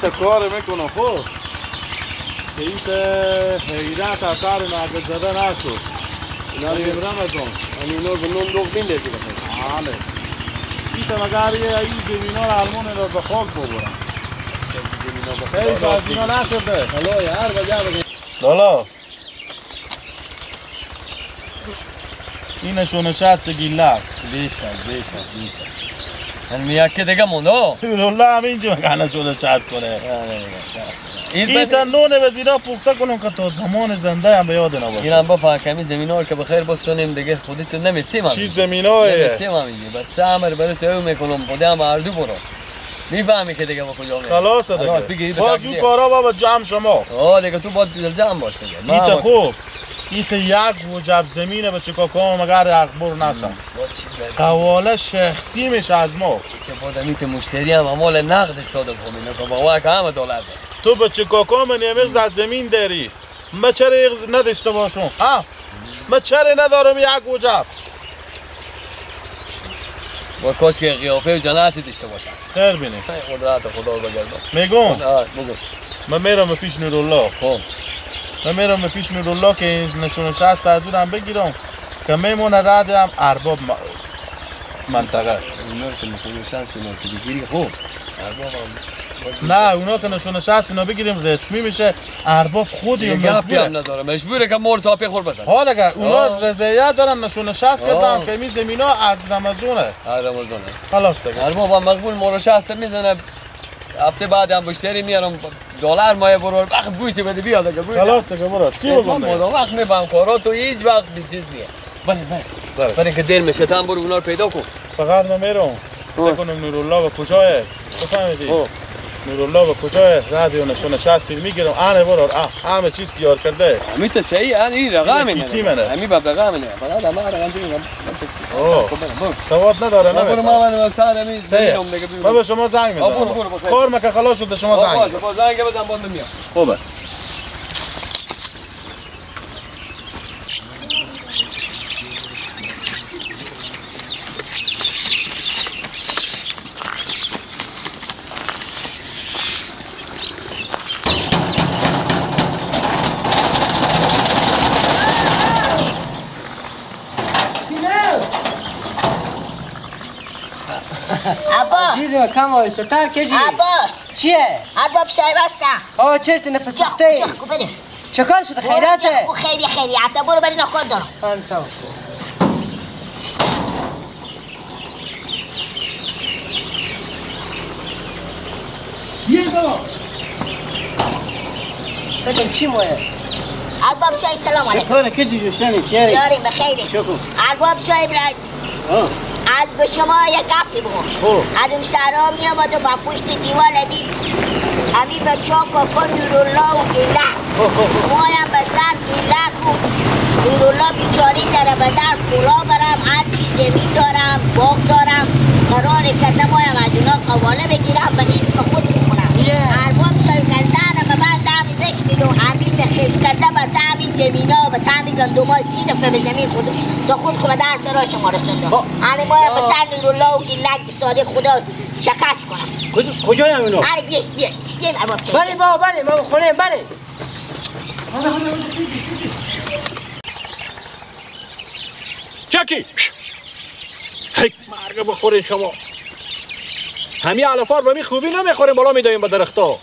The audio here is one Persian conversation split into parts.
ایست کار میکنم خب ایست حیرت اثر نقد زده نشد اینا رو امرم از اون اینا به نون دوغ بین دیدی بله ایست مگر یه این زمین ها رو علمون را به خاک ببرم خیلی از اینا نکرده حالا یه هر بجا بگه لالا اینشو نشست گیلک بیشک من یک دیگه مونده والله همینجا مگنشو نشست کنه این تا نونه به زیرا پخته کنم که تا زمان زنده هم به یاد نباشه اینم بفهم کمی زمین ها که بخیر بستونیم دیگه خودت نمیستیم هم چی زمین های؟ نمیستیم هم میگی بس همه برای تو میکنم خودی هم اردو برو میفهمی که دیگه با کجا میری خلاصه دیگه باز اون کارا بابا جمع شما دیگه تو باید جمع باش دیگه ایتا خوب ایتا یک وجب زمینه به چکا کنم مگر اخبار نشم قواله شخصی میشه از ما ایتا بادمیت مشتری هم امال نقد استاده بخومینه که با که همه دلار ده تو به چکا کنم من یمیغ از زمین داری من چرا نداشته باشم من چرا ندارم یک وجب با کاش که قیافه و جناتی داشته باشم خیر بینی خدا بگردم میگم بگو من میرم پیش نورالله خب من میرم پیش نورالله که نشون شست از اونم بگیرم که میمونه ردم ارباب منطقه اونا که نشون شست اینا که بگیری خوب ارباب نه اونا که نشون شست اینا بگیریم رسمی میشه ارباب خودی گپی هم نداره مجبوره که مور تاپی خور بزن ها دیگه اونا رضایت دارن نشون شست کردن که این زمینا از رمضونه خلاص دیگه ارباب هم مقبول مور شست میزنه هفته بعد هم مشتری میارم دلار مایه برور وقت بویسی بده بیاد دیگه خلاص دیگه برو چی بگم دیگه وقت میفهم کارا تو هیچ وقت بی چیز نیه برای که دیر میشه تام برو اونا رو پیدا کن فقط من میرم سه کنم نورالله و کجاه بفهمیدی نورالله و کجاه رادیو نشون شستی میگیرم آنه برو همه چیز تیار کرده همین تو چی این رقم کیسی منه همین باب رقم نه فقط ما رقم چی میگم سواد نداره نه برو ما من وقت همین زنگم دیگه ما به شما زنگ میزنم کار مکه خلاص شد شما زنگ باشه زنگ بزن باند میام خوبه چیزی ما کم آرسته تا کجی عباس چیه؟ ارباب صاحب هستم چرت نفس سخته جخ بده چه کار شده خیراته؟ خیری حتی برو برای نکار دارم سوا بیر بابا سکن چی مویه؟ ارباب صاحب سلام علیکم کار کجی جوشنی کیاری؟ یاریم بخیری شکر ارباب صاحب از به شما یک گپی بگم از اون سرا می آمد و با پشت دیوال امی بچه ها کاکا نورالله و گیلک مایم به سر گیلک و نورالله بیچاری داره به در کولا برم هر چی زمین دارم باغ دارم قرار کرده مایم از اونا قواله بگیرم به اسم خود میکنم ارباب صاحب کردن به من دمی بشنید و امی تخیص کرده به تعمی زمین ها و تعمی گندم های 30 دفعه به زمین خود تا خود خوب درس را شما رسونده هنی مایم به سر نورالله و گیلک ساده خدا شکست کنم کجای هم اینو؟ هنی بیا ارباب صاحب بله بابا بله ما خونه بله چکی هی مرگ بخورین شما همین علفار به می خوبی نمیخوریم بالا میداییم به درختا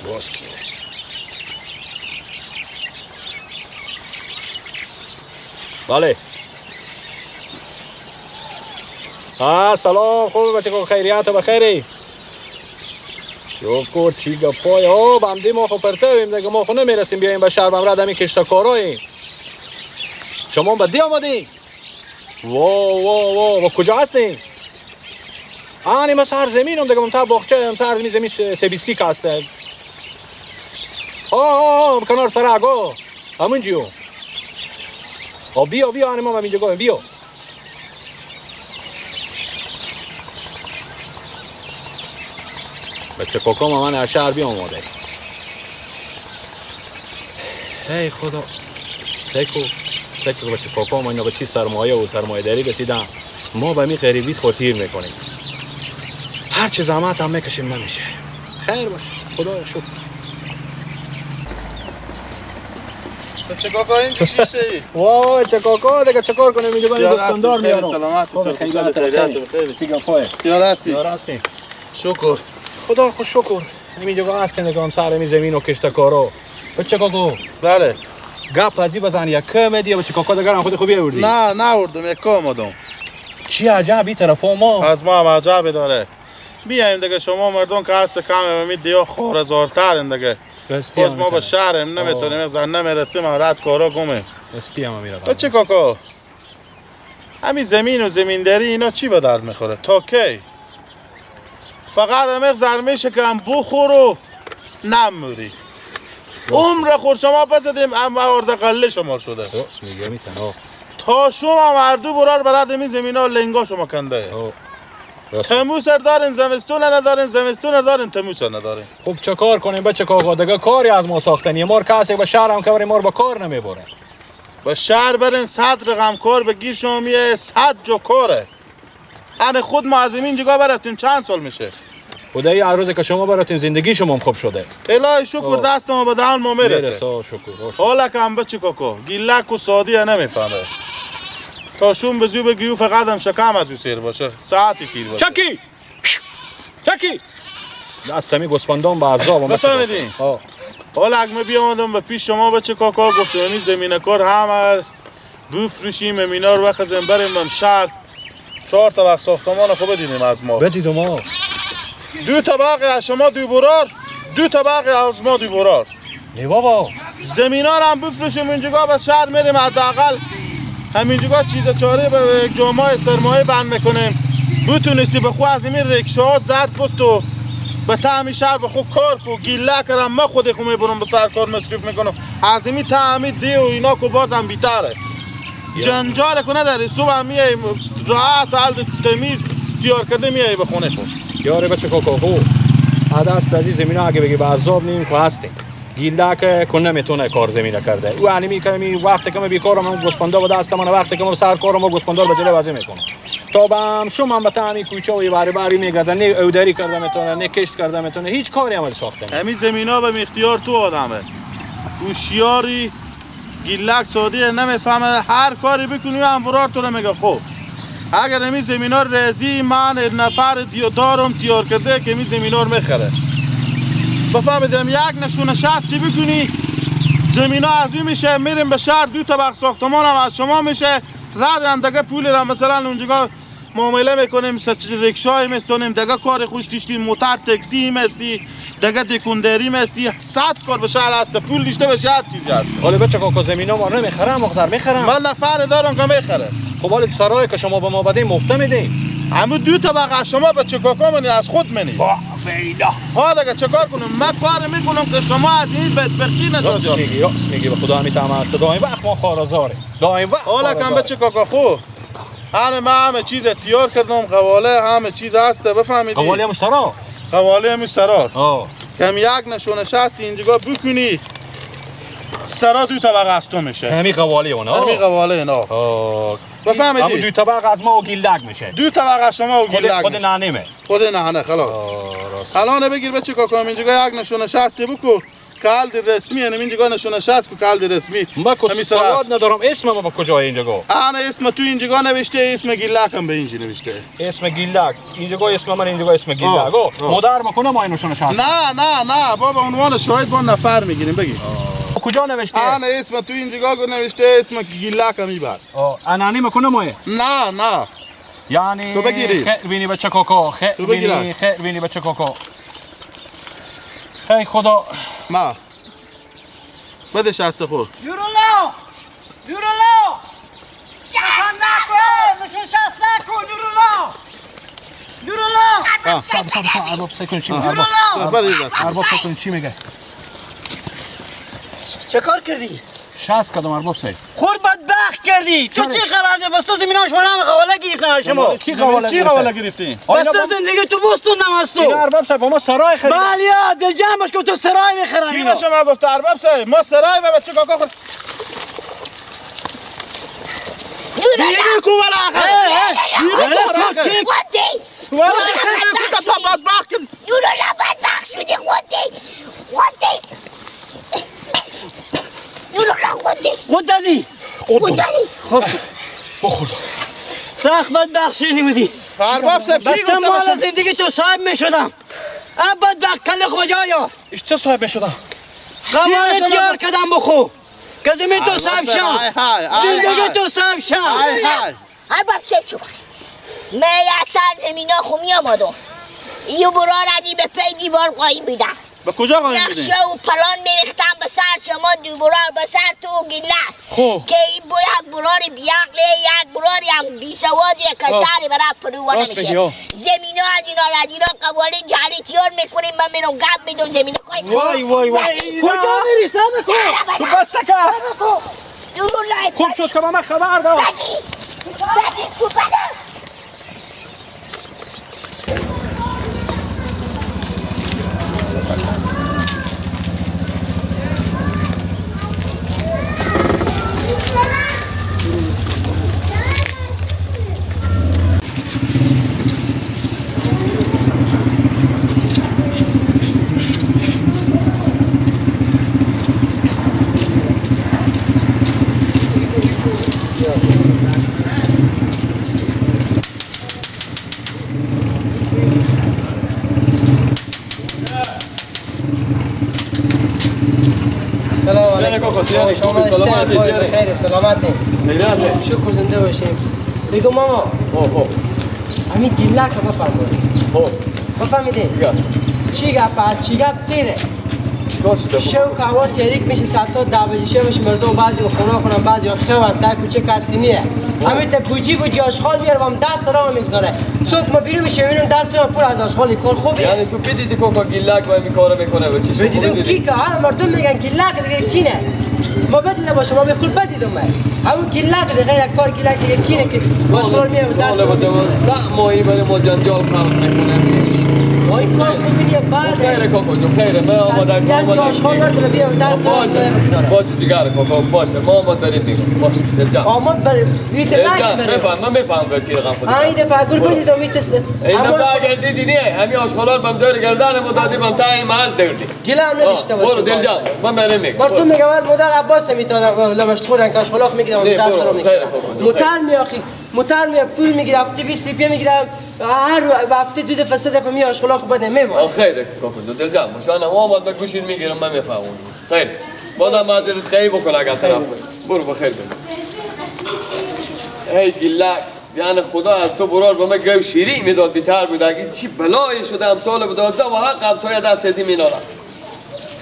باز کینه بله سلام خوب بچه که خیریت بخیری شکر چی گپای بمدی ما خب پرتویم دیگه ما خب نمیرسیم بیاییم به شهر بمرد همین کشتکاراییم شما بدی آمدین و کجا هستین آنی ما سرزمینم دیگه منطقه باغچه هم سرزمین سبیستی که هسته کنار سرعگاه همون جیو بیا آنی ما همینجا گاهیم بیا بچه کوکام من هر شهر بیام آماده ای خدا سیکو بچه کاکا ما اینا به چی سرمایه و سرمایه داری رسیدن ما به می غریبیت خورتیر میکنیم هر چه زحمت هم میکشیم نمیشه خیر باشه خدا شکر چه کاکا این کشیشته ای؟ وای چه کاکا دیگه چه کار کنیم اینجا باید دستاندار میارم سلامت خیلی دیگه پای یار هستی شکر خدا خوش شکر اینجا هست که نگام سر می زمین و کشتکارا بچه کاکا بله گپ ازی بزن یک کم دیگه بچه کاکا دیگه خود خوبی آوردی نه آوردم یک کم آوردم چی عجب این طرفا ما از ما هم عجب داره بیایم دیگه شما مردم که هست کم می دیا خورزارترین دیگه باز ما به شهرم نمیتونیم زن نمیرسیم رد کارا کنیم استی هم میره بچه کاکا همین زمین و زمینداری اینا چی به درد میخوره تا کی فقط همه زرمیشه که هم بخور و نموری عمر خور شما بزدیم اما آرده قله شما شده میگه میتن تا شما مردو برار برد همین زمین ها لنگا شما کنده تموس دارین زمستون ندارین زمستون دارین تموس ندارین خب چه کار کنیم بچه کاکا دیگه کاری از ما ساختنی ما کسی به شهر هم که بریم ما با کار نمیبره به شهر برین 100 رقم کار بگیر شما میه 100 جو کاره انا خود ما از این جگاه برفتیم چند سال میشه خدایی هر روز که شما براتین زندگی شما هم خوب شده الهی شکر دست ما به دهن ما میرسه شکر حالا که هم بچه کاکا گیلک و سادی نمیفهمه تا شون بزیو بگیو فقط هم شکم از او سیر باشه ساعتی تیر باشه چکی دست همی گسپندان به عذاب بفهمیدین حالا اگه بیامدم به پیش شما بچه کاکا گفتم این زمین کار همه بفروشیم امینا رو بخزیم بریم هم شهر 4 طبق ساختمان خوب بدینیم از ما بدید ما 2 طبق از شما 2 برار 2 طبق از ما 2 برار نه بابا زمینا رو هم بفروشیم اینجا به شهر میریم حداقل همینجا چیز چاره به جامعه سرمایه بند میکنیم بتونستی به خود از این رکشه‌ها زرد پست و به تعمی شهر به خود کار کو گیله کردم ما خود خود میبرم به سرکار مصرف میکنم از این تعمی دی و اینا کو باز هم بیتره جنجال کو نداری صبح هم میای راحت حال تمیز تیار کرده میای به خونه خود یاره بچه کاکا خو دست از این زمینه اگه بگی به عذاب نیم که هستیم گیله که نمیتونه کار زمینه کرده او یعنی که وقتی که من بیکارم هم گسپندا به دست من وقتی که من سر کارم و گسپندا به جلو وازی میکنم تا بام شما به تامی کوچه و باری میگردن نه اوداری کرده میتونه نه کشت کرده میتونه هیچ کاری عمل ساخته همین زمینا به اختیار تو آدمه هوشیاری گیلک سادی نمیفهمه هر کاری بکنی هم برار تو نمیگه خب اگر همین زمینا رزی من نفر دارم تیار کرده که همین زمینا رو میخره بفهمیدم یک نشونه شستی بکنی زمین ها از اون میشه میریم به شهر 2 طبق ساختمان هم از شما میشه رد هم دیگه پول را مثلا اونجا معامله میکنیم رکشای میستونیم دیگه کار خوش دیشتی موتر تاکسی میستی دیگه دکوندری میستی 100 کار به شهر هست پول دیشته به شهر چیزی هست حالا بچه کاکا زمین ها ما نمیخرم مقدر میخرم من نفر دارم که میخره خب حالا سرای که شما به ما بدین مفته میدین همه 2 طبق شما به چه کاکا منی از خود منی ویلا ها دیگه چه کار کنم من کار میکنم که شما از این بدبختی نجات یابید راست میگی به خدا همیتام است دائم وقت ما خارزاره دائم وقت حالا کم بچه کاکا خوب من همه چیز تیار کردم قواله همه چیز هست بفهمیدی قواله مشترا قواله مسترار کم یک نشونه شستی اینجا بکنی سرا 2 طبق از تو میشه همین قواله اونا همین قواله اینا بفهمیدی همون 2 طبق از ما و گیلک میشه 2 طبق از شما و گیلک خود نانیمه خود نه خلاص الان بگیر بچه کاکا اینجا یک نشونه شستی بکو کالد رسمی یعنی اینجا نشونه شست کو کالد رسمی ما که سواد ندارم اسم ما با کجای اینجا انا اسم تو اینجا نوشته اسم گیلک هم به اینجا نوشته اسم گیلک اینجا اسم من اینجا اسم گیلک مادر مکنه ما نشونه شست نه بابا عنوان شاهد با نفر میگیریم بگی کجا نوشته انا اسم تو اینجا نوشته اسم گیلک هم میبر انانی مکنه ما نه یعنی تو بگیری خیر بینی بچه کاکا خیر بینی بچه کاکا ای خدا ما بده شسته خور یورولو ششان نکن شست نکن یورولو صبر ارباب سکن چی میگه بده دست ارباب سکن چی میگه چه کار کردی؟ 60 کدام ارباب صاحب خود بدبخت کردی تو چی خبر ده بس تو زمیناش من هم قواله گرفتم شما کی قواله چی قواله گرفتین؟ بس تو زندگی تو بستوندم از تو این ارباب صاحب ما سرای خریدیم بالیا دل جمعش که تو سرای میخرم کی به شما گفت ارباب صاحب ما سرای به بچه کاکا خود دیگه کو ولا خودی والا خودت تا بدبخت کردی نورو بدبخت شدی خودی نورو خود دادی خب بخورد سخت بدبخت شدی بودی ارباب صاحب کی بستم مال گفت زندگی تو صاحب میشدم اب بدبخت کل خو جایا ایش چه صاحب شده قواله تیار کردم بخو که زمین تو صاحب شم زندگی تو صاحب شم ارباب صاحب چو من یه سر زمینا خو میامدم یه برا ردی به پی دیوار قایم بیدم به کجا قایم بیدین؟ نقشه و پلان میریختم به سر شما دوبرار به سر تو گلت خب که این یک برار بیاقله یک براری هم بیسوادی که سری برای پروانه میشه زمینا از اینا ردینا قواله جهلی تیار میکنیم من میرم گم میدون زمینا قایم وای کجا میری سب کو تو بسته که دورو لایت خوب شد که با من خبر داد بدی خوب بدم خیر سلامتی شکر زنده باشیم بگو ماما همین گیلک رو بفرمایید بفهمیدی چی گپ چی گپ تیره شو که هوا تاریک میشه ساعت 10 بجه شب میشه مردم بعضی و خونه خونم بعضی و خیابان تا کوچه کسی نیه همین تا بوجی آشغال میاره و درس را میگذاره صبح ما بیرون میشه ببینیم درس ما پر از آشغال کار خوبه یعنی تو بدیدی کوکا گیلک و این کارو میکنه و چی بدیدم کی که هر مردم میگن گیلک دیگه کینه ما بدیدم باشه ما بکل بدیدم همون گیلک دیگه یک کار گیلک دیگه کینه که آشغال میاره و درس را میگذاره ماهی برای ما جنجال خلق میکنه وای کار خوبی بعد خیره کوکا جو خیره ما آمدن یعنی تو آشغال نداره بیا درس را بگذاره باشه جگر کوکا باشه ما آمد بریم میگم باشه دلجم آمد برای ویت نگی بفهم من بفهم به چی رقم خودی این دفعه اگر گویدید میتسه این دفعه اگر دیدی نه همین آشغالات بم دور گردن ما دادیم هم تا این محل دردی گله هم نداشته باشه برو دلجم من بریم میگم مردم میگم مادر عباس میتونه لمشتخورن که آشغالاخ میگیرم درس را میگیرم موتر میاخی موتر می پول میگیره هفته 20 روپیه میگیرم هر هفته 2 دفعه 3 دفعه می آشغالاخ بده میمونه خیره کوکو دلجم مشان ما آمد به گوشین میگیرم من میفهمم خیر بادم معذرت خیلی بکن اگر طرف برو بخیر ای گیلک یعنی خدا از تو برار به من گوش شیری میداد بیتر بود اگه چی بلایی شده امسال بود و حق همسایه دست دیدی مینالا